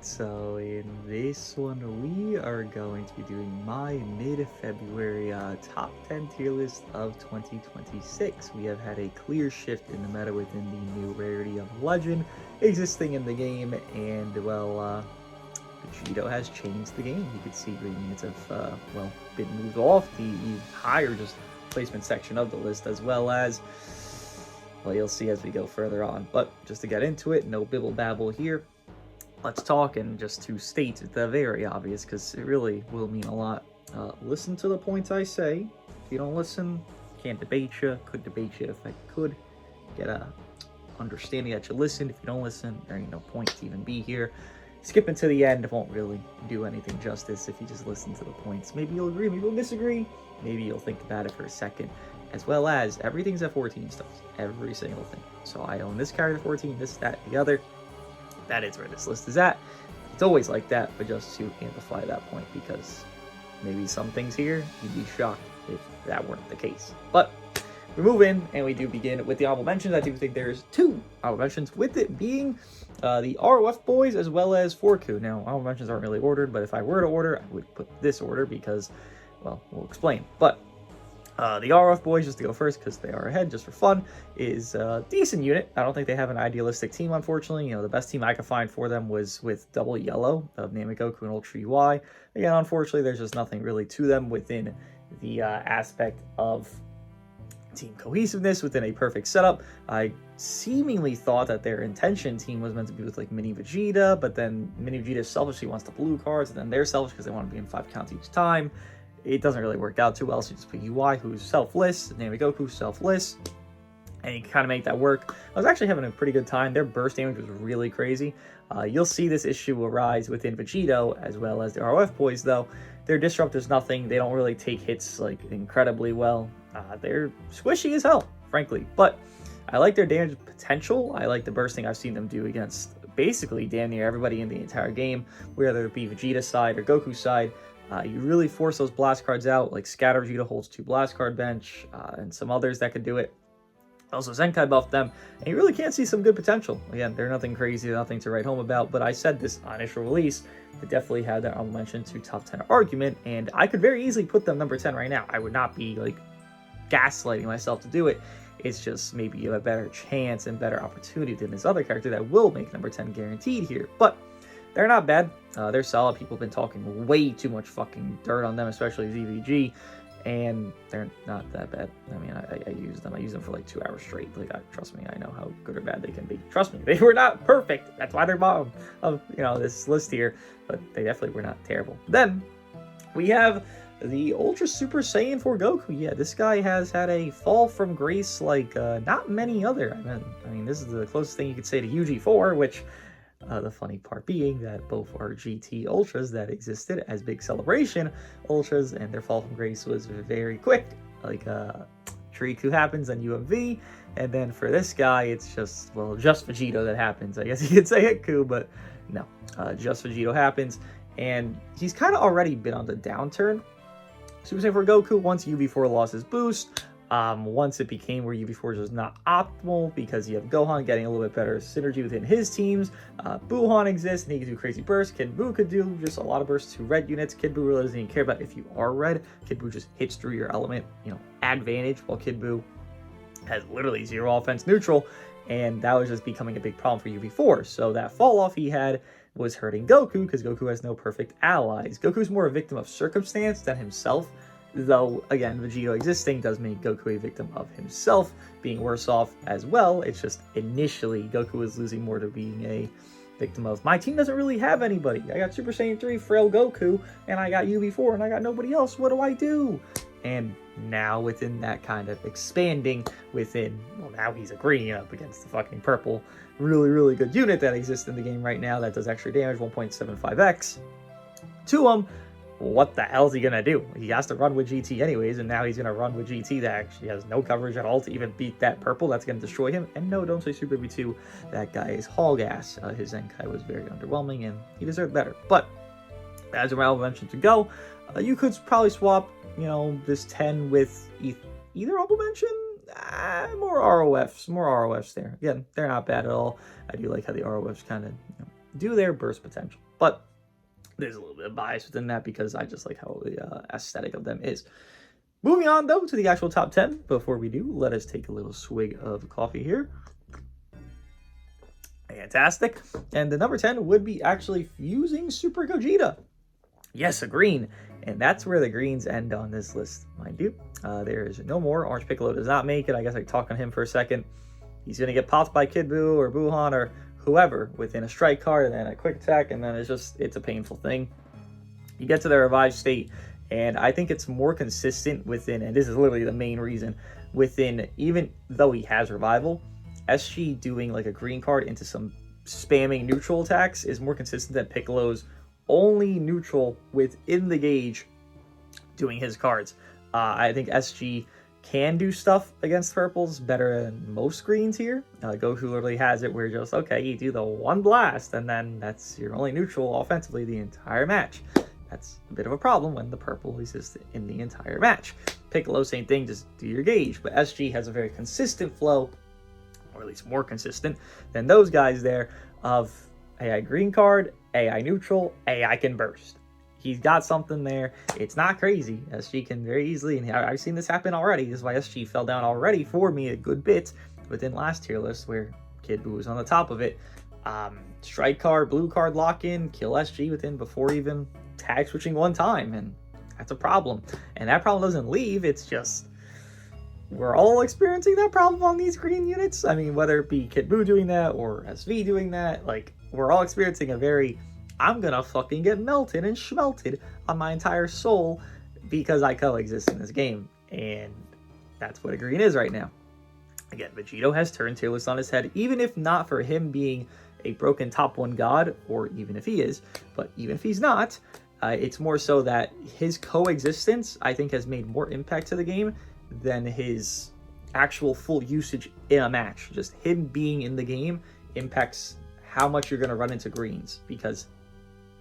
Alright, so in this one we are going to be doing my mid-February top 10 tier list of 2026. We have had a clear shift in the meta within the new rarity of Legend existing in the game, and Vegito has changed the game. You can see green units have, been moved off the higher just placement section of the list, as well as, well, you'll see as we go further on. But just to get into it, no bibble babble here. Let's talk, and just to state the very obvious, because it really will mean a lot. Listen to the points I say. If you don't listen, can't debate you. Could debate you if I could. Get a understanding that you listened. If you don't listen, there ain't no point to even be here. Skipping to the end won't really do anything justice if you just listen to the points. Maybe you'll agree, maybe you'll disagree. Maybe you'll think about it for a second. As well as everything's at 14 stuff. Every single thing. So I own this character 14, this, that, the other. That is where this list is at. It's always like that, but just to amplify that point, because maybe some things here, you'd be shocked if that weren't the case. But we move in, and we do begin with the honorable mentions. I do think there's two honorable mentions, with it being the ROF boys as well as Forku. Now, honorable mentions aren't really ordered, but if I were to order, I would put this order because, well, we'll explain. But the RF boys, just to go first because they are ahead just for fun, is a decent unit. I don't think they have an idealistic team, unfortunately. You know, the best team I could find for them was with double yellow of Namek, Goku, and Ultra UI. Again, unfortunately, there's just nothing really to them within the aspect of team cohesiveness within a perfect setup. I seemingly thought that their intention team was meant to be with like Mini Vegeta, but then Mini Vegeta selfishly wants the blue cards, and then they're selfish because they want to be in 5 counts each time. It doesn't really work out too well, so you just put UI, who's selfless, Namek Goku, selfless, and you can kind of make that work. I was actually having a pretty good time. Their burst damage was really crazy. You'll see this issue arise within Vegito, as well as the ROF boys, though. Their disrupt is nothing. They don't really take hits like incredibly well. They're squishy as hell, frankly, but I like their damage potential. I like the bursting I've seen them do against basically damn near everybody in the entire game, whether it be Vegeta side or Goku side. You really force those blast cards out, like Scatter Vegeta holds 2 blast card bench, and some others that could do it. Also Zenkai buffed them, and you really can't see some good potential. Again, they're nothing crazy, nothing to write home about, but I said this on initial release, they definitely had that honorable mention to top 10 argument, and I could very easily put them number 10 right now. I would not be like gaslighting myself to do it. It's just maybe you have a better chance and better opportunity than this other character that will make number 10 guaranteed here. But they're not bad. They're solid. People have been talking way too much fucking dirt on them, especially ZVG, and they're not that bad. I mean, I use them. I use them for like 2 hours straight. Like, trust me, I know how good or bad they can be. Trust me, they were not perfect. That's why they're bottom of, you know, this list here, but they definitely were not terrible. Then we have the Ultra Super Saiyan 4 Goku. Yeah, this guy has had a fall from grace like not many other. I mean, this is the closest thing you could say to UG4, which the funny part being that both are GT Ultras that existed as big celebration Ultras, and their fall from grace was very quick. Like Triku happens on UMV, and then for this guy, it's just, well, just Vegito that happens. I guess you could say it, Ku, but no, just Vegito happens, and he's kind of already been on the downturn. Super Saiyan 4 Goku, once UV4 lost his boost, once it became where UV4 was not optimal because you have Gohan getting a little bit better synergy within his teams. Buuhan exists and he can do crazy bursts. Kid Buu could do just a lot of bursts to red units. Kid Buu really doesn't even care about if you are red. Kid Buu just hits through your element, you know, advantage, while Kid Buu has literally 0 offense neutral, and that was just becoming a big problem for UV4. So that fall off he had was hurting Goku because Goku has no perfect allies. Goku's more a victim of circumstance than himself. Though, again, Vegito existing does make Goku a victim of himself, being worse off as well. It's just initially Goku was losing more to being a victim of, my team doesn't really have anybody. I got Super Saiyan 3 Frail Goku, and I got UV4, and I got nobody else. What do I do? And now within that kind of expanding within, well, now he's agreeing up against the fucking purple, really, really good unit that exists in the game right now that does extra damage, 1.75x to him. What the hell is he gonna do? He has to run with GT anyways, and now he's gonna run with GT that actually has no coverage at all to even beat that purple. That's gonna destroy him. And no, don't say Super Baby 2. That guy is hog ass. His Zenkai was very underwhelming, and he deserved better. But as Raul mentioned to go, you could probably swap, you know, this 10 with either honorable mention. More ROFs there. Again, they're not bad at all. I do like how the ROFs kind of, you know, do their burst potential. But there's a little bit of bias within that because I just like how the aesthetic of them is. Moving on, though, to the actual top 10. Before we do, let us take a little swig of coffee here. Fantastic. And the number 10 would be actually fusing Super Gogeta. Yes, a green. And that's where the greens end on this list, mind you. There is no more. Orange Piccolo does not make it. I guess I can talk on him for a second. He's going to get popped by Kid Buu or Buuhan or whoever within a strike card and then a quick attack, and then it's a painful thing. You get to the revived state, and I think it's more consistent within, and this is literally the main reason, within, even though he has revival, SG doing like a green card into some spamming neutral attacks is more consistent than Piccolo's only neutral within the gauge doing his cards. I think SG can do stuff against purples better than most greens here. Goku literally has it where just, okay, you do the one blast, and then that's your only neutral offensively the entire match. That's a bit of a problem when the purple exists in the entire match. Piccolo, same thing, just do your gauge. But SG has a very consistent flow, or at least more consistent than those guys there, of AI green card, AI neutral, AI can burst. He's got something there. It's not crazy. SG can very easily, and I've seen this happen already. This is why SG fell down already for me a good bit within last tier list where Kid Buu was on the top of it. Strike card, blue card lock in, kill SG within before even tag switching one time, and that's a problem. And that problem doesn't leave. It's just we're all experiencing that problem on these green units. I mean, whether it be Kid Buu doing that or SV doing that, like, we're all experiencing a very, I'm gonna fucking get melted and schmelted on my entire soul because I coexist in this game. And that's what a green is right now. Again, Vegito has turned tier list on his head, even if not for him being a broken top 1 god, or even if he is, but even if he's not, it's more so that his coexistence, I think, has made more impact to the game than his actual full usage in a match. Just him being in the game impacts how much you're going to run into greens, because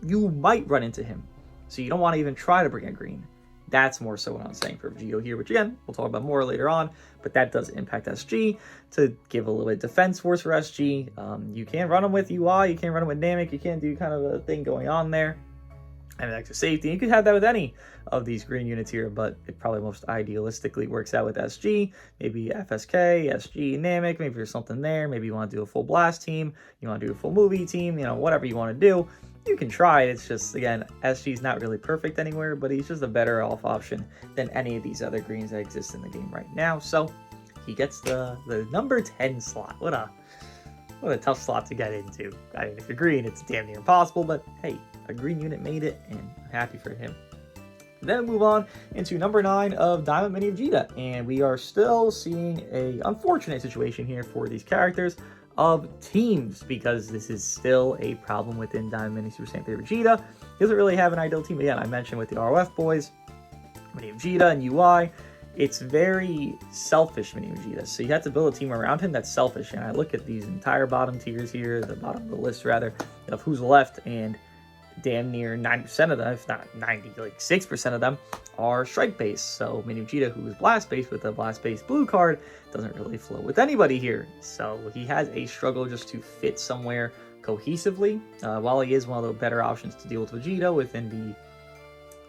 you might run into him. So you don't want to even try to bring a green. That's more so what I'm saying for Vegito here, which again, we'll talk about more later on, but that does impact SG to give a little bit of defense force for SG. You can run him with UI, you can run him with Namek, you can do kind of a thing going on there. And extra safety, you could have that with any of these green units here, but it probably most idealistically works out with SG, maybe FSK, SG, Namek, maybe there's something there, maybe you want to do a full blast team, you want to do a full movie team, you know, whatever you want to do, you can try it. It's just, again, SG's not really perfect anywhere, but he's just a better off option than any of these other greens that exist in the game right now, so he gets the number 10 slot. What a tough slot to get into. I mean, if you're green, it's damn near impossible, but hey, a green unit made it, and I'm happy for him. Then move on into number 9 of Diamond Mini Vegeta, and we are still seeing a unfortunate situation here for these characters of teams, because this is still a problem within Diamond Mini Super Saiyan 3 Vegeta. He doesn't really have an ideal team. Again, I mentioned with the ROF boys, Mini Vegeta and UI, it's very selfish Mini Vegeta. So you have to build a team around him that's selfish. And I look at these entire bottom tiers here, the bottom of the list rather, of who's left, and damn near 90% of them, if not 90, like 6% of them, are strike-based. So Mini Vegeta, who is blast-based with a blast-based blue card, doesn't really flow with anybody here. So he has a struggle just to fit somewhere cohesively. While he is one of the better options to deal with Vegeta within the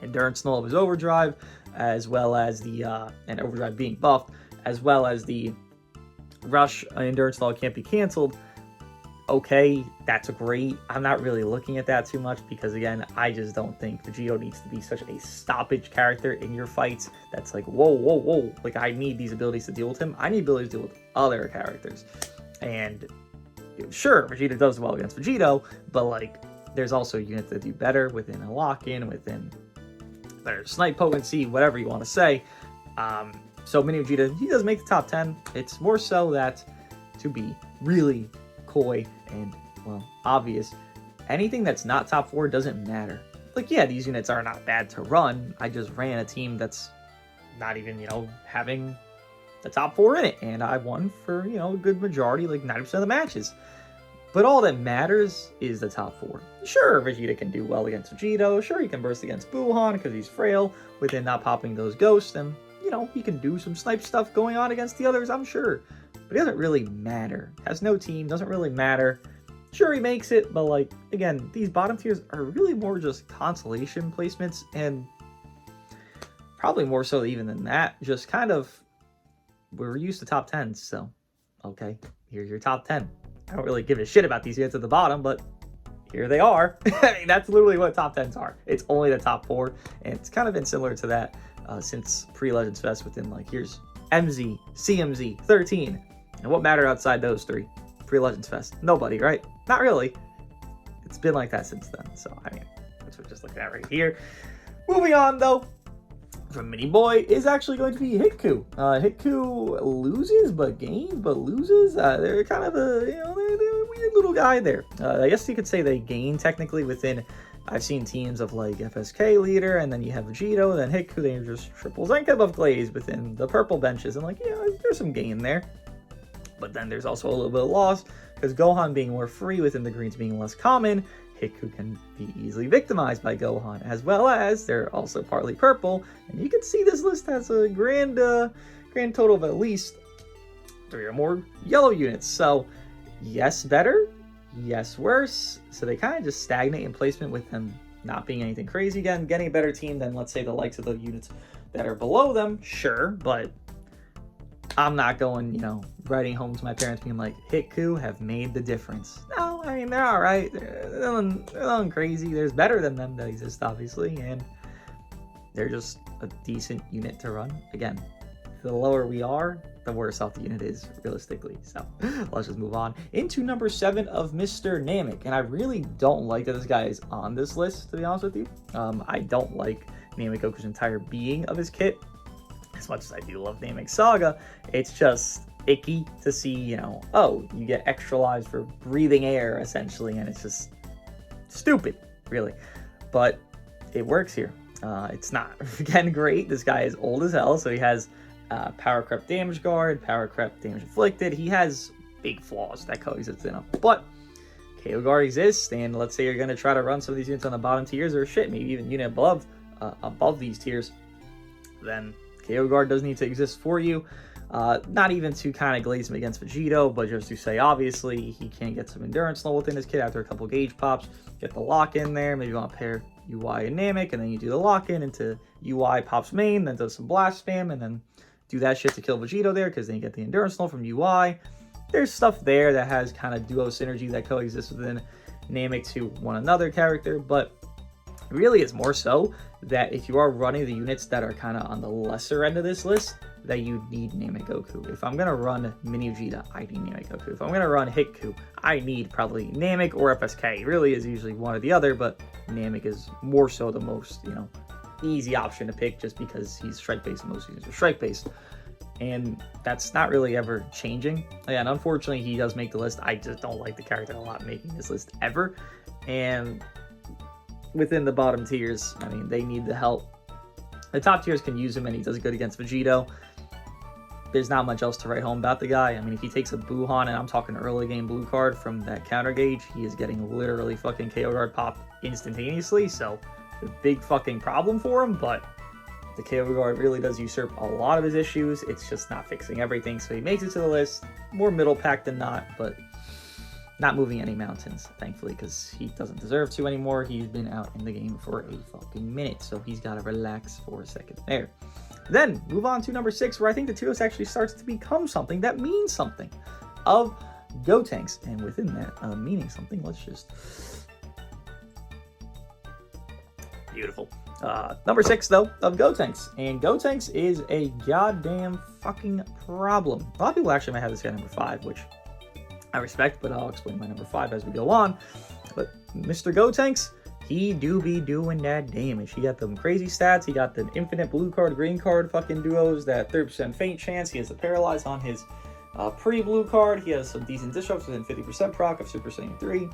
endurance null of his overdrive, as well as the, and overdrive being buffed, as well as the rush endurance null can't be canceled. Okay, that's great. I'm not really looking at that too much because, again, I just don't think Vegito needs to be such a stoppage character in your fights that's like, whoa, whoa, whoa. Like, I need these abilities to deal with him. I need abilities to deal with other characters. And sure, Vegeta does well against Vegito, but, like, there's also units that do better within a lock-in, within better snipe potency, whatever you want to say. So Mini Vegeta, he does make the top 10. It's more so that, to be really coy and, well, obvious, anything that's not top 4 doesn't matter. Like, yeah, these units are not bad to run. I just ran a team that's not even, you know, having the top 4 in it, and I won for, you know, a good majority, like 90% of the matches. But all that matters is the top 4. Sure, Vegeta can do well against Vegito. Sure, he can burst against Buuhan because he's frail within not popping those ghosts, and, you know, he can do some snipe stuff going on against the others, I'm sure. But it doesn't really matter. Has no team, doesn't really matter. Sure, he makes it, but like, again, these bottom tiers are really more just consolation placements, and probably more so even than that, just kind of, we're used to top 10s, so, okay, here's your top 10. I don't really give a shit about these units at the bottom, but here they are. I mean, that's literally what top 10s are. It's only the top 4, and it's kind of been similar to that since pre-Legends Fest within, like, here's MZ, CMZ, 13. And what mattered outside those 3? Pre-Legends Fest. Nobody, right? Not really. It's been like that since then. So, I mean, that's what we're just looking at right here. Moving on, though, from Mini Boy is actually going to be Hitku. Hitku loses, but gains, but loses. They're kind of a, they're a weird little guy there. I guess you could say they gain technically within, I've seen teams of like FSK leader, and then you have Vegito, and then Hitku, they just triple Zenka buff glaze within the purple benches, and like, there's some gain there. But then there's also a little bit of loss, because Gohan being more free within the greens being less common, Hitku can be easily victimized by Gohan, as well as they're also partly purple, and you can see this list has a grand total of at least 3 or more yellow units. So yes, better, yes, worse. So they kind of just stagnate in placement with them not being anything crazy. Again, getting a better team than, let's say, the likes of the units that are below them, sure, but I'm not going, writing home to my parents being like, Hitku have made the difference. No, I mean, they're all right. They're nothing crazy. There's better than them that exist, obviously, and they're just a decent unit to run. Again, the lower we are, the worse off the unit is, realistically. So let's just move on into number 7 of Mr. Namek. And I really don't like that this guy is on this list, to be honest with you. I don't like Namek Goku's entire being of his kit. As much as I do love Namek Saga, it's just icky to see, you get extra lives for breathing air, essentially, and it's just stupid, really. But it works here. It's not, again, great. This guy is old as hell, so he has Power Crept Damage Guard, Power Crept Damage Inflicted. He has big flaws that coexist in him. But KO Guard exists, and let's say you're going to try to run some of these units on the bottom tiers, or shit, maybe even unit above these tiers, then KO Guard does need to exist for you. Not even to kind of glaze him against Vegito, but just to say, obviously, he can get some endurance low within his kit after a couple gauge pops. Get the lock in there. Maybe you want to pair UI and Namek, and then you do the lock in into UI pops main, then does some blast spam, and then do that shit to kill Vegito there, because then you get the endurance low from UI. There's stuff there that has kind of duo synergy that coexists within Namek to one another character, but really it's more so that if you are running the units that are kind of on the lesser end of this list, that you need Namek Goku. If I'm going to run Mini Vegeta, I need Namek Goku. If I'm going to run Hitku, I need probably Namek or FSK. It really is usually one or the other, but Namek is more so the most, easy option to pick just because he's strike-based and most units are strike-based. And that's not really ever changing. Again, unfortunately, he does make the list. I just don't like the character a lot making this list ever. And within the bottom tiers, I mean, they need the help. The top tiers can use him, and he does good against Vegito. There's not much else to write home about the guy. I mean, if he takes a Buuhan, and I'm talking early game blue card from that counter gauge, he is getting literally fucking KO guard pop instantaneously, so a big fucking problem for him, but the KO guard really does usurp a lot of his issues. It's just not fixing everything, so he makes it to the list. More middle pack than not, but not moving any mountains, thankfully, because he doesn't deserve to anymore. He's been out in the game for a fucking minute, so he's got to relax for a second there. Then, move on to number 6, where I think the tier list actually starts to become something that means something, of Gotenks. And within that, meaning something, let's just... Beautiful. Number 6, though, of Gotenks. And Gotenks is a goddamn fucking problem. A lot of people actually might have this guy at number 5, which I respect, but I'll explain my number 5 as we go on. But Mr. Gotenks, he do be doing that damage. He got them crazy stats. He got the infinite blue card, green card fucking duos, that 30% faint chance. He has the paralyze on his pre-blue card. He has some decent disrupts within 50% proc of Super Saiyan 3.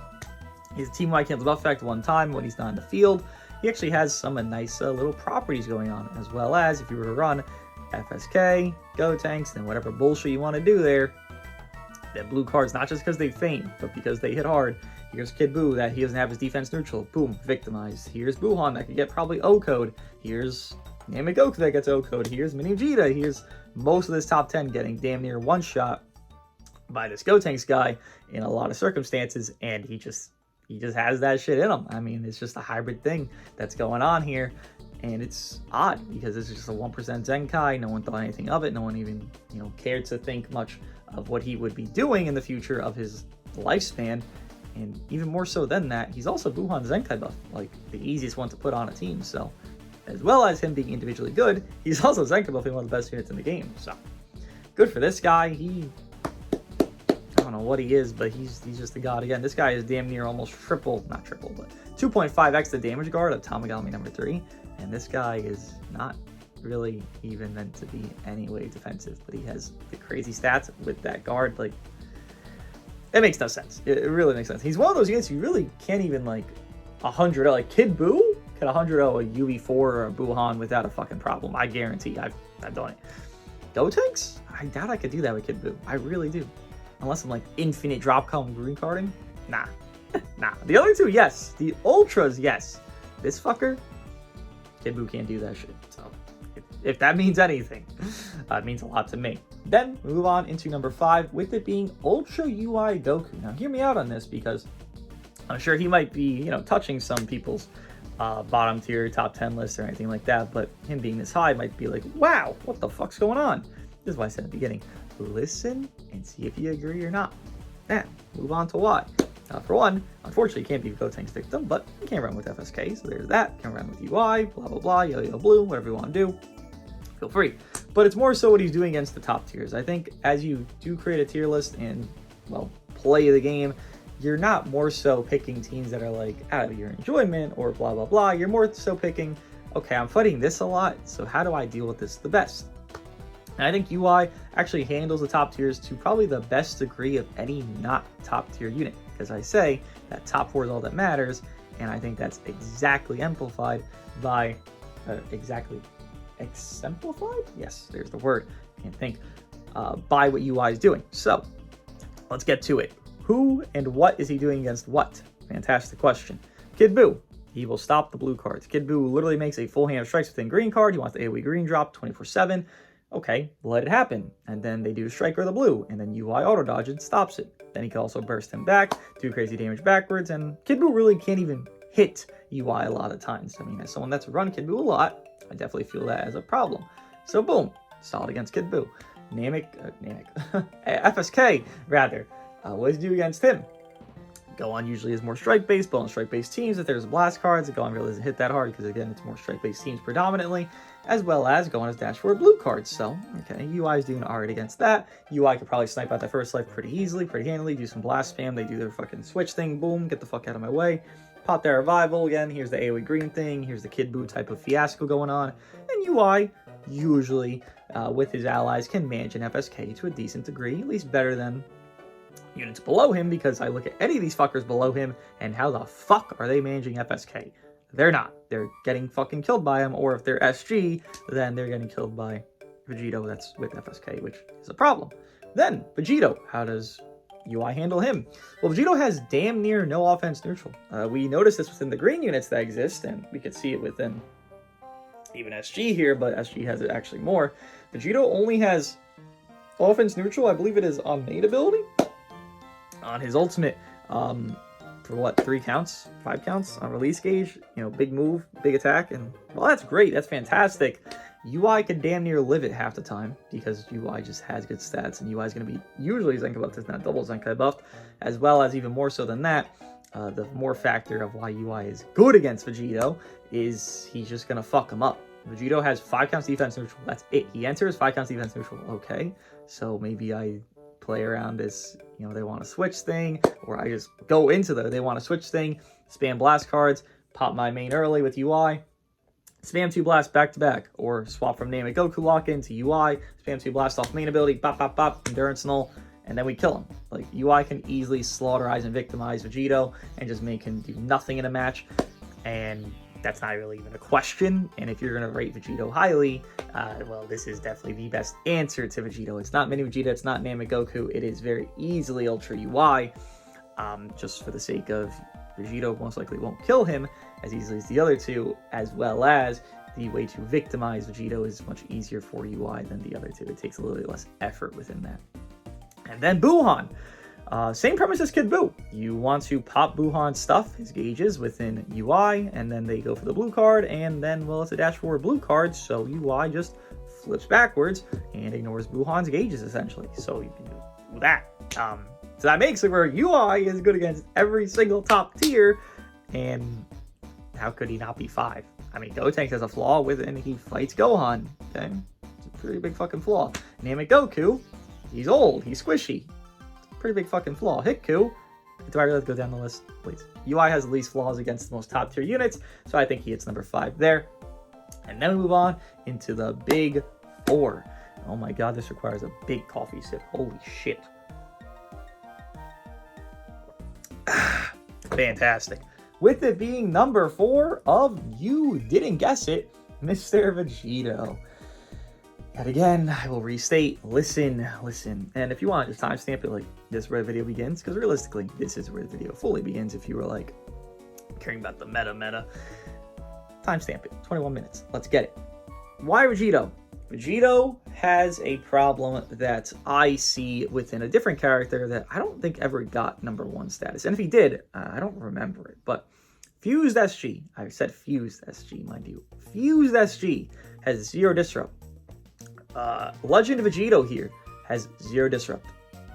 His team-wide cancels buff effect one time when he's not in the field. He actually has some nice little properties going on, as well as if you were to run FSK, Gotenks, and whatever bullshit you want to do there, that blue card's not just because they faint, but because they hit hard. Here's Kid Buu that he doesn't have his defense neutral. Boom, victimized. Here's Buuhan that could get probably O-code. Here's Namek Goku that gets O-code. Here's Mini Vegeta. Here's most of this top 10 getting damn near one shot. by this Gotenks guy in a lot of circumstances, and he just has that shit in him. I mean, it's just a hybrid thing that's going on here, and it's odd because this is just a 1% Zenkai. No one thought anything of it. No one even, cared to think much of what he would be doing in the future of his lifespan. And even more so than that, he's also Buuhan's Zenkai buff, like the easiest one to put on a team. So, as well as him being individually good, he's also Zenkai buffing one of the best units in the game. So, good for this guy. I don't know what he is, but he's just a god again. This guy is damn near almost not triple, but 2.5x the damage guard of Tamagami number 3. And this guy is not really even meant to be anyway defensive, but he has the crazy stats with that guard. Like, it makes no sense. It really makes sense. He's one of those units you really can't even, like, 100. Like, Kid Buu can 100-0 a UV4 or a Buuhan without a fucking problem. I guarantee. I've done it. Gotenks? I doubt I could do that with Kid Buu. I really do. Unless I'm, like, infinite drop column green carding. Nah. Nah. The other two, yes. The Ultras, yes. This fucker, Kid Buu can't do that shit. So, if that means anything, it means a lot to me. Then we move on into number 5, with it being Ultra UI Goku. Now, hear me out on this, because I'm sure he might be, touching some people's bottom tier, top 10 lists or anything like that, but him being this high might be like, wow, what the fuck's going on? This is why I said at the beginning, listen and see if you agree or not. Now, move on to why. For one, unfortunately, you can't be Gotenks victim, but you can't run with FSK, so there's that. You can run with UI, blah, blah, blah, yo-yo blue, whatever you want to do. Feel free. But it's more so what he's doing against the top tiers. I think as you do create a tier list and, well, play the game, you're not more so picking teams that are like out of your enjoyment or blah, blah, blah. You're more so picking, okay, I'm fighting this a lot, so how do I deal with this the best? And I think UI actually handles the top tiers to probably the best degree of any not top tier unit. Because I say that top 4 is all that matters, and I think that's exactly amplified by, exemplified? Yes, there's the word. Can't think. By what UI is doing. So, let's get to it. Who and what is he doing against what? Fantastic question. Kid Buu. He will stop the blue cards. Kid Buu literally makes a full hand of strikes within green card. He wants the AoE green drop 24/7. Okay, let it happen. And then they do the strike or the blue, and then UI auto dodge and stops it. Then he can also burst him back, do crazy damage backwards, and Kid Buu really can't even hit UI a lot of times. I mean, as someone that's run Kid Buu a lot, I definitely feel that as a problem. So boom, solid against Kid Buu. Namek, FSK rather, what does he do against him? Gohan usually is more strike-based, but on strike-based teams, if there's blast cards, Gohan really doesn't hit that hard because, again, it's more strike-based teams predominantly, as well as Gohan has dash for blue cards. So, okay, UI is doing alright against that. UI could probably snipe out that first life pretty easily, pretty handily, do some blast spam, they do their fucking switch thing, boom, get the fuck out of my way. Pop their revival, again, here's the AoE green thing, here's the Kid Buu type of fiasco going on, and UI usually, with his allies, can manage an FSK to a decent degree, at least better than units below him, because I look at any of these fuckers below him, and how the fuck are they managing FSK? They're not. They're getting fucking killed by him, or if they're SG, then they're getting killed by Vegito that's with FSK, which is a problem. Then, Vegito, how does UI handle him? Well, Vegito has damn near no offense neutral. We noticed this within the green units that exist, and we could see it within even SG here, but SG has it actually more. Vegito only has offense neutral, I believe it is on main ability. On his ultimate, for what, 3 counts, 5 counts on release gauge, big move, big attack, and well, that's great, that's fantastic. UI can damn near live it half the time because UI just has good stats, and UI is going to be usually Zenkai buffed, if not double Zenkai buffed, as well as even more so than that. The more factor of why UI is good against Vegito is he's just going to fuck him up. Vegito has 5 counts defense neutral, that's it. He enters 5 counts defense neutral, okay, so maybe I play around this, they want to switch thing, or I just go into they want to switch thing, spam blast cards, pop my main early with UI, spam 2 blasts back to back, or swap from Namek Goku lock in to UI, spam 2 blasts off main ability, bop, bop, bop, endurance null, and then we kill him. Like, UI can easily slaughterize and victimize Vegito and just make him do nothing in a match, and that's not really even a question. And if you're going to rate Vegito highly, well, this is definitely the best answer to Vegito. It's not Mini Vegeta, it's not Namek Goku, it is very easily Ultra UI, just for the sake of Vegito most likely won't kill him as easily as the other two, as well as the way to victimize Vegito is much easier for UI than the other two. It takes a little bit less effort within that. And then Buuhan. Same premise as Kid Buu. You want to pop Buuhan's stuff, his gauges, within UI, and then they go for the blue card, and then, well, it's a dash forward blue card, so UI just flips backwards and ignores Buuhan's gauges, essentially. So you can do that. So that makes it where UI is good against every single top tier, and how could he not be 5? I mean, Gotenks has a flaw within he fights Gohan, okay? It's a pretty big fucking flaw. Namek Goku, he's old, he's squishy. Pretty big fucking flaw. Hiku, do I really have to go down the list? Please. UI has the least flaws against the most top tier units, so I think he hits number 5 there. And then we move on into the big 4. Oh my god, this requires a big coffee sip. Holy shit. Fantastic. With it being number 4 of You Didn't Guess It, Mr. Vegito. And again, I will restate, listen. And if you want to just timestamp it, like, this is where the video begins, because realistically, this is where the video fully begins if you were, like, caring about the meta. Timestamp it, 21 minutes. Let's get it. Why Vegito? Vegito has a problem that I see within a different character that I don't think ever got number 1 status. And if he did, I don't remember it. But Fused SG, I said Fused SG, mind you. Fused SG has 0 disrupt. Legend Vegito here has 0 disrupt,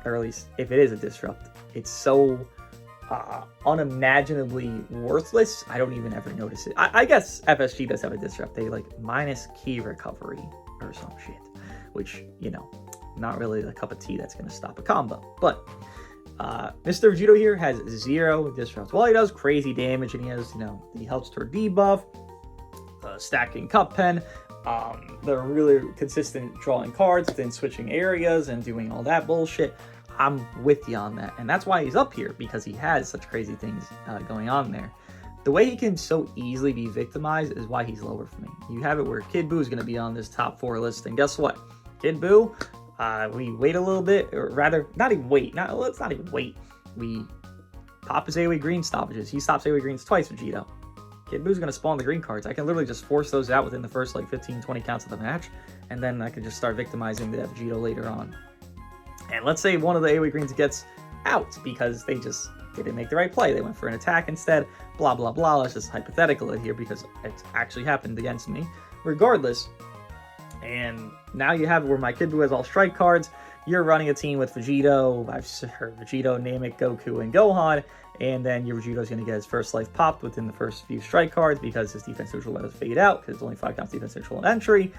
or at least if it is a disrupt, it's so unimaginably worthless. I don't even ever notice it. I guess FSG does have a disrupt. They like minus key recovery or some shit, which, you know, not really a cup of tea that's going to stop a combo. But Mr. Vegito here has 0 disrupts. Well, he does crazy damage, and he has, you know, he helps toward debuff, stacking cup pen. They're really consistent drawing cards, then switching areas and doing all that bullshit. I'm with you on that. And that's why he's up here, because he has such crazy things going on there. The way he can so easily be victimized is why he's lower for me. You have it where Kid Buu is going to be on this top 4 list. And guess what? Kid Buu, we wait a little bit, or rather, not even wait. Let's not even wait. We pop his AoE green stoppages. He stops AoE greens twice, Vegito. Kid Buu's going to spawn the green cards. I can literally just force those out within the first like 15-20 counts of the match, and then I can just start victimizing the Vegito later on. And let's say one of the AoE greens gets out because they just didn't make the right play. They went for an attack instead, blah, blah, blah. That's just hypothetical here because it actually happened against me. Regardless, and now you have where my Kid Buu has all strike cards. You're running a team with Vegito, I've heard Vegito, Namek, Goku, and Gohan, and then your Vegito's going to get his first life popped within the first few strike cards because his defense neutral let us fade out because it's only 5 counts defense neutral and entry.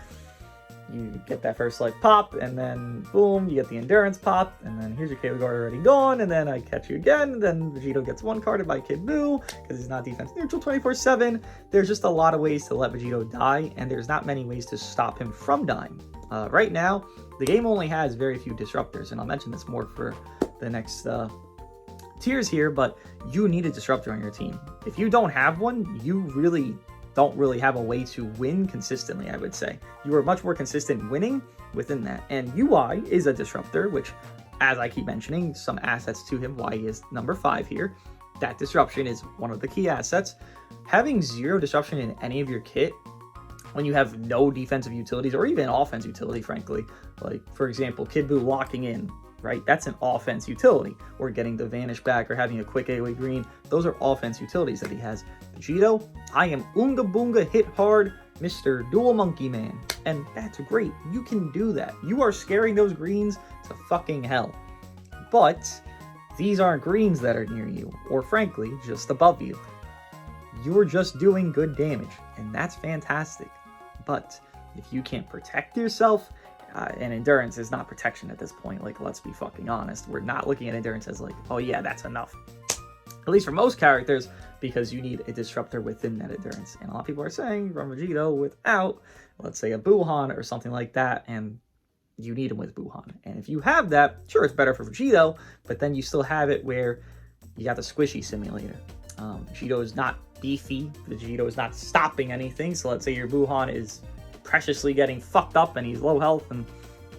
You get that first life pop, and then boom, you get the endurance pop, and then here's your KO guard already gone, and then I catch you again, and then Vegito gets 1-carded by Kid Buu because he's not defense neutral 24/7. There's just a lot of ways to let Vegito die, and there's not many ways to stop him from dying. Right now, the game only has very few disruptors, and I'll mention this more for the next tiers here, but you need a disruptor on your team. If you don't have one, you don't really have a way to win consistently, I would say. You are much more consistent winning within that. And UI is a disruptor, which, as I keep mentioning, some assets to him, why he is number 5 here. That disruption is one of the key assets. Having 0 disruption in any of your kit, when you have no defensive utilities, or even offense utility, frankly, like, for example, Kid Buu locking in, right? That's an offense utility. Or getting the vanish back, or having a quick AoE green. Those are offense utilities that he has. Vegito, I am Oonga Boonga hit hard, Mr. Dual Monkey Man. And that's great. You can do that. You are scaring those greens to fucking hell. But these aren't greens that are near you, or frankly, just above you. You're just doing good damage, and that's fantastic. But if you can't protect yourself, and endurance is not protection at this point, like, let's be fucking honest. We're not looking at endurance as like, oh yeah, that's enough. At least for most characters, because you need a disruptor within that endurance. And a lot of people are saying run Vegito without, let's say, a Buuhan or something like that, and you need him with Buuhan. And if you have that, sure, it's better for Vegito, but then you still have it where you got the squishy simulator. Vegito is not beefy. Vegito is not stopping anything. So let's say your Buuhan is preciously getting fucked up and he's low health, and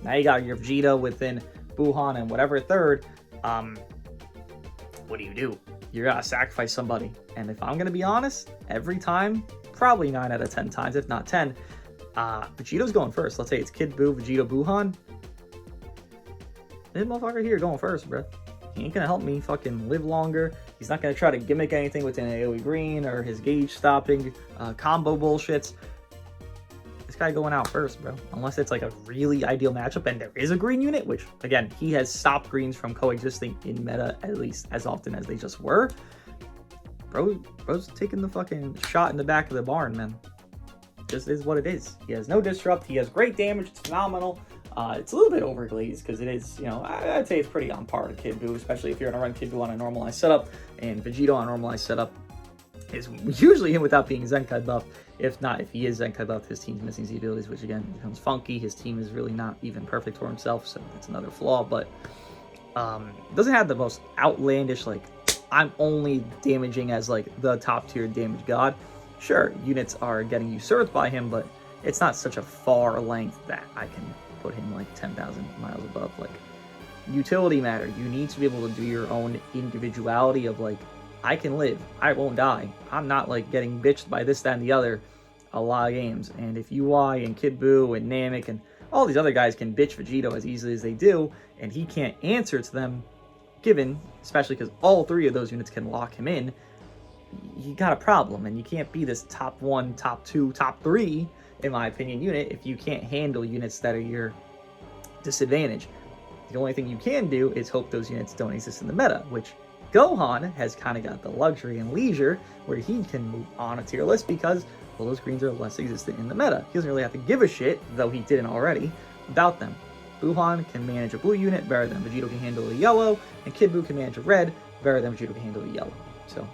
now you got your Vegito within Buuhan and whatever third. What do? You're gonna sacrifice somebody. And if I'm gonna be honest, every time, probably 9 out of 10 times, if not 10, Vegito's going first. Let's say it's Kid Buu, Vegito, Buuhan. this motherfucker here going first, bro. He ain't gonna help me fucking live longer. He's not gonna try to gimmick anything with an AoE green or his gauge stopping combo bullshits. This guy going out first, bro. Unless it's like a really ideal matchup and there is a green unit, which again, he has stopped greens from coexisting in meta at least as often as they just were. Bro's taking the fucking shot in the back of the barn, man. Just is what it is. He has no disrupt. He has great damage. It's phenomenal. It's a little bit overglazed because it is, you know, I'd say it's pretty on par to Kid Buu, especially if you're going to run Kid Buu on a normalized setup. And Vegito on a normalized setup is usually him without being Zenkai buffed. If not, if he is Zenkai buffed, his team's missing Z abilities, which again becomes funky. His team is really not even perfect for himself, so that's another flaw. But doesn't have the most outlandish, like, I'm only damaging as like the top tier damage god. Sure, units are getting usurped by him, but it's not such a far length that I can put him like 10,000 miles above. Like, utility matter. You need to be able to do your own individuality of like, I can live, I won't die. I'm not like getting bitched by this, that, and the other a lot of games. And if UI and Kid Buu and Namek and all these other guys can bitch Vegito as easily as they do, and he can't answer to them, given, especially because all three of those units can lock him in, you got a problem. And you can't be this top 1, top 2, top 3, in my opinion, unit if you can't handle units that are your disadvantage. The only thing you can do is hope those units don't exist in the meta, which Gohan has kind of got the luxury and leisure where he can move on a tier list because, well, those greens are less existent in the meta. He doesn't really have to give a shit, though he didn't already, about them. Buuhan can manage a blue unit better than Vegito can handle a yellow, and Kid Buu can manage a red better than Vegito can handle a yellow. So,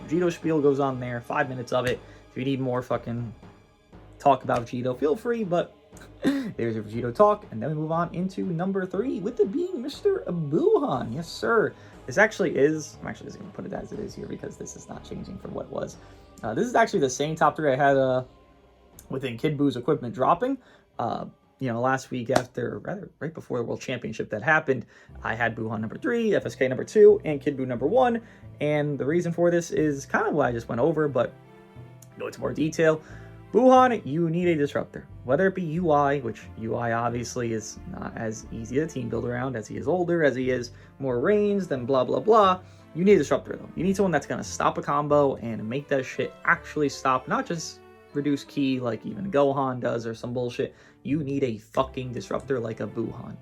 Vegito spiel goes on there, 5 minutes of it. If you need more fucking talk about Vegito, feel free, but there's your Vegito talk, and then we move on into number 3, with it being Mr. Buuhan. Yes, sir. This actually is, I'm actually just going to put it as it is here because this is not changing from what it was. This is actually the same top 3 I had within Kid Buu's equipment dropping. You know, last week after, rather right before the World Championship that happened, I had Buuhan number 3, FSK number 2, and Kid Buu number 1. And the reason for this is kind of what I just went over, but go into more detail. Buuhan, you need a disruptor. Whether it be UI, which UI obviously is not as easy to team build around as he is older, as he is more ranged, and blah, blah, blah. You need a disruptor, though. You need someone that's going to stop a combo and make that shit actually stop, not just reduce ki like even Gohan does or some bullshit. You need a fucking disruptor like a Buuhan.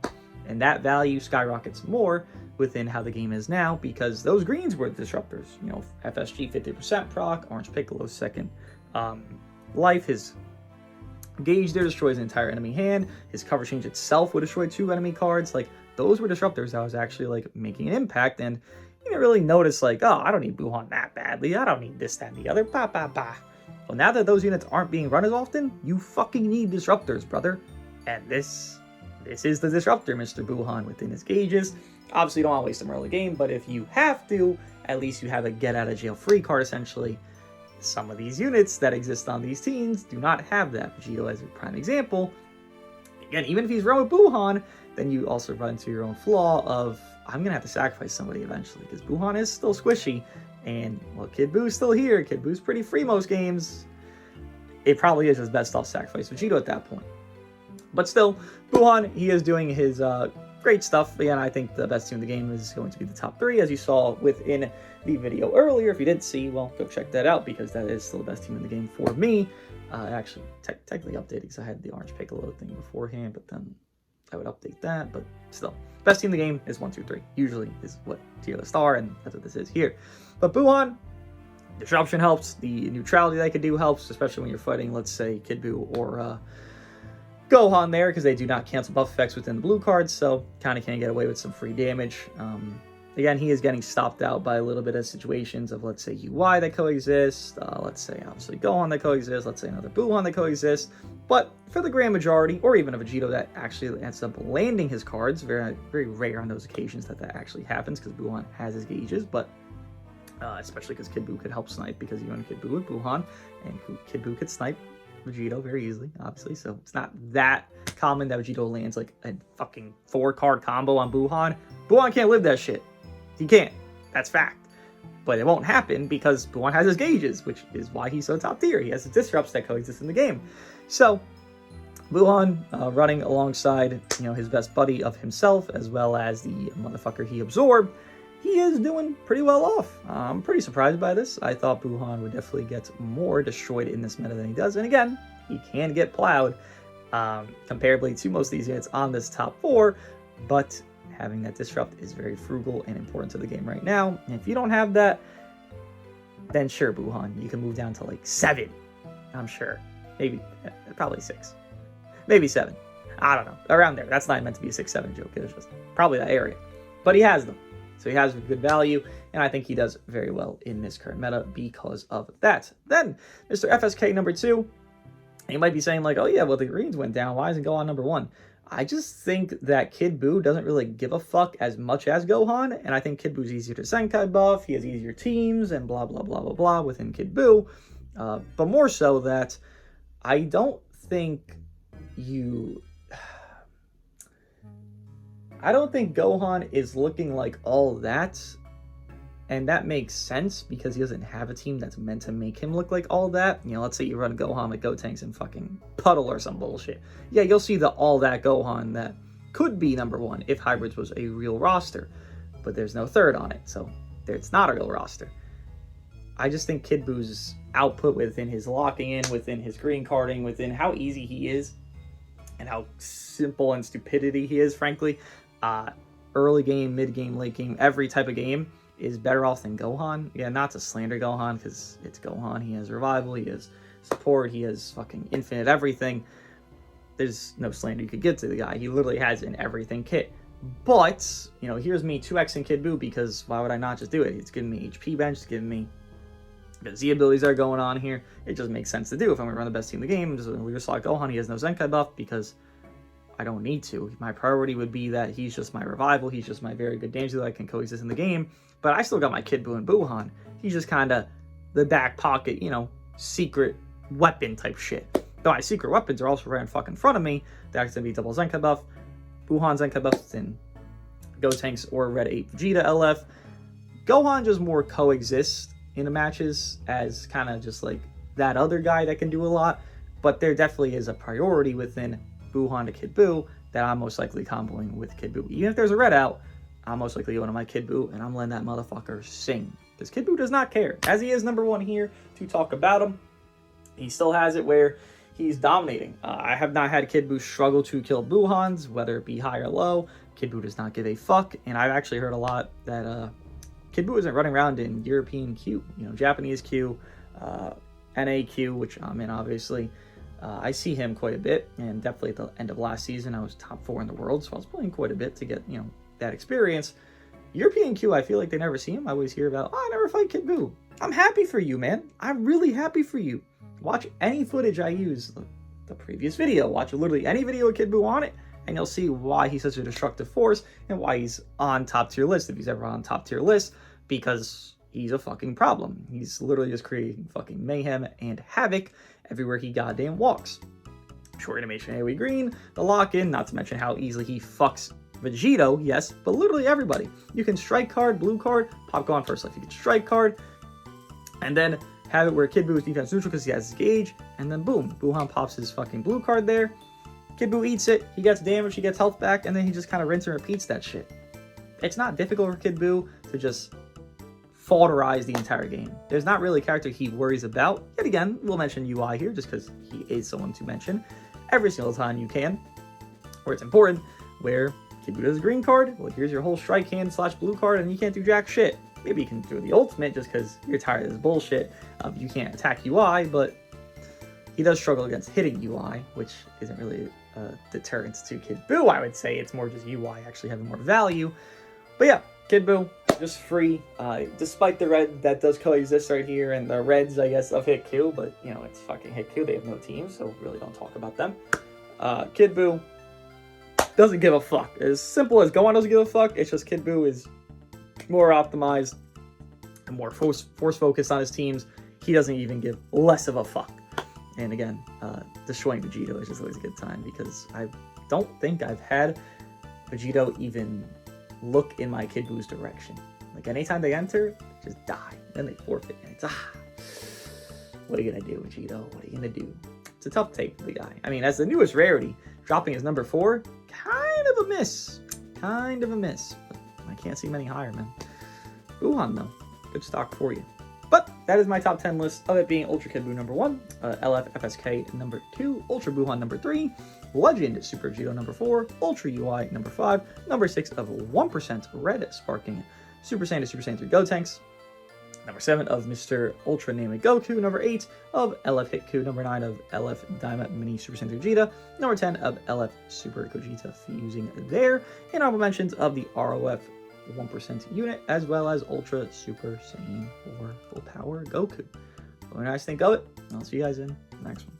And that value skyrockets more within how the game is now because those greens were disruptors. You know, FSG 50% proc, Orange Piccolo's second life, his gauge there destroys an entire enemy hand, his cover change itself would destroy 2 enemy cards. Like, those were disruptors that was actually like making an impact, and you didn't really notice like, oh, I don't need Buuhan that badly, I don't need this, that, and the other, bah, bah, bah. Well, now that those units aren't being run as often, you fucking need disruptors, brother. And this is the disruptor, Mr. Buuhan, within his gauges. Obviously, you don't want to waste them early game, but if you have to, at least you have a get-out-of-jail-free card, essentially. Some of these units that exist on these teams do not have that. Vegito as a prime example. Again, even if he's run with Buuhan, then you also run into your own flaw of, I'm going to have to sacrifice somebody eventually, because Buuhan is still squishy. And, well, Kid Buu's still here. Kid Buu's pretty free most games. It probably is his best off sacrifice Vegito at that point. But still, Buuhan, he is doing his great stuff. Again, I think the best team in the game is going to be the top 3, as you saw within the video earlier. If you didn't see, well, go check that out, because that is still the best team in the game for me. Actually, technically updated, because I had the Orange Piccolo thing beforehand, but then I would update that. But still, best team in the game is 1, 2, 3. Usually is what tier list are, and that's what this is here. But Buuhan, disruption helps. The neutrality that I could do helps, especially when you're fighting, let's say, Kid Buu or Gohan there, because they do not cancel buff effects within the blue cards, so kind of can get away with some free damage. Again, he is getting stopped out by a little bit of situations of, let's say, UI that coexist, let's say, obviously, Gohan that coexist, let's say another Buuhan that coexist. But for the grand majority, or even a Vegito that actually ends up landing his cards, very, very rare on those occasions that actually happens, because Buuhan has his gauges, but especially because Kid Buu could help snipe, because you own Kid Buu with Buuhan, and Kid Buu could snipe Vegito very easily, obviously, so it's not that common that Vegito lands like a fucking 4-card combo on Buuhan. Buuhan can't live that shit. He can't. That's fact. But it won't happen because Buuhan has his gauges, which is why he's so top tier. He has his disrupts that coexist in the game. So, Buuhan running alongside, his best buddy of himself, as well as the motherfucker he absorbed, he is doing pretty well off. I'm pretty surprised by this. I thought Buuhan would definitely get more destroyed in this meta than he does. And again, he can get plowed comparably to most of these units on this top 4, but having that disrupt is very frugal and important to the game right now. And if you don't have that, then sure, Buuhan, you can move down to like 7, I'm sure. Maybe, probably 6. Maybe 7. I don't know. Around there. That's not meant to be a 6-7 joke. It was just probably that area. But he has them. So he has good value, and I think he does very well in this current meta because of that. Then, Mr. FSK number 2. You might be saying, like, oh yeah, well, the greens went down. Why isn't Gohan number 1? I just think that Kid Buu doesn't really give a fuck as much as Gohan, and I think Kid Buu's easier to Zenkai buff. He has easier teams, and blah, blah, blah, blah, blah within Kid Buu. But more so that I don't think Gohan is looking like all that, and that makes sense because he doesn't have a team that's meant to make him look like all that. Let's say you run Gohan with Gotenks and fucking Puddle or some bullshit. Yeah, you'll see the all that Gohan that could be number 1 if Hybrids was a real roster, but there's no third on it, so it's not a real roster. I just think Kid Buu's output within his locking in, within his green carding, within how easy he is, and how simple and stupidity he is, frankly, early game, mid game, late game, every type of game is better off than Gohan. Yeah, not to slander Gohan, because it's Gohan. He has revival, he has support, he has fucking infinite everything. There's no slander you could get to the guy. He literally has an everything kit. But, here's me 2xing Kid Buu, because why would I not just do it? It's giving me HP bench, it's giving me the Z abilities that are going on here. It just makes sense to do if I'm going to run the best team in the game. Just we just saw Gohan, he has no Zenkai buff because I don't need to. My priority would be that he's just my revival. He's just my very good damage that I can coexist in the game. But I still got my Kid Buu and Buuhan. He's just kind of the back pocket, secret weapon type shit. Though my secret weapons are also right in fucking front of me. That's going to be double Zenkai buff, Buuhan Zenkai buff, and Gotenks or Red 8 Vegeta LF. Gohan just more coexists in the matches as kind of just like that other guy that can do a lot. But there definitely is a priority within Buuhan to Kid Buu that I'm most likely comboing with Kid Buu. Even if there's a red out, I'm most likely going to my Kid Buu, and I'm letting that motherfucker sing. Because Kid Buu does not care. As he is number 1 here to talk about him, he still has it where he's dominating. I have not had Kid Buu struggle to kill Buuhans, whether it be high or low. Kid Buu does not give a fuck, and I've actually heard a lot that Kid Buu isn't running around in European Q, Japanese Q, NA Q, which I'm in, obviously. I see him quite a bit, and definitely at the end of last season, I was top 4 in the world, so I was playing quite a bit to get, that experience. European Q, I feel like they never see him. I always hear about, I never fight Kid Buu. I'm happy for you, man. I'm really happy for you. Watch any footage I use, the previous video. Watch literally any video with Kid Buu on it, and you'll see why he's such a destructive force and why he's on top tier list, if he's ever on top tier list, because he's a fucking problem. He's literally just creating fucking mayhem and havoc everywhere he goddamn walks. Short animation AoE green, the lock-in, not to mention how easily he fucks Vegito, yes, but literally everybody. You can strike card, blue card, pop Gohan first life. You can strike card, and then have it where Kid Buu is defense neutral because he has his gauge, and then boom, Buuhan pops his fucking blue card there. Kid Buu eats it, he gets damage, he gets health back, and then he just kind of rinse and repeats that shit. It's not difficult for Kid Buu to just falterize the entire game. There's not really a character he worries about. Yet again, we'll mention UI here just because he is someone to mention every single time you can, where it's important, where Kid Buu does a green card, well, here's your whole strike hand / blue card, and you can't do jack shit. Maybe you can do the ultimate just because you're tired of this bullshit. You can't attack UI, but he does struggle against hitting UI, which isn't really a deterrent to Kid Buu, I would say. It's more just UI actually having more value. But yeah, Kid Buu, just free, despite the red that does coexist right here, and the reds, I guess, of Hit Q, but, it's fucking Hit Q, they have no team, so really don't talk about them. Kid Buu doesn't give a fuck. As simple as Gohan doesn't give a fuck, it's just Kid Buu is more optimized and more force focused on his teams. He doesn't even give less of a fuck. And again, destroying Vegito is just always a good time, because I don't think I've had Vegito even look in my Kid Buu's direction. Like, anytime they enter, just die. Then they forfeit. And it's, what are you gonna do, Vegito? What are you gonna do? It's a tough take for the guy. I mean, as the newest rarity, dropping his number 4, kind of a miss. Kind of a miss. But I can't see many higher, man. Buuhan, though. Good stock for you. But that is my top 10 list of it being Ultra Kid Buu number 1, LF FSK number 2, Ultra Buuhan number 3, Legend Super Vegito number 4, Ultra UI number 5, number 6 of 1% Red Sparking Super Saiyan to Super Saiyan 3 Gotenks, number 7 of Mr. Ultra Namek Goku, number 8 of LF Hitku, number 9 of LF Daima Mini Super Saiyan 3 Vegeta, number 10 of LF Super Gogeta fusing there, and honorable mentions of the ROF 1% unit, as well as Ultra Super Saiyan 4 Full Power Goku. What do you guys think of it? I'll see you guys in the next one.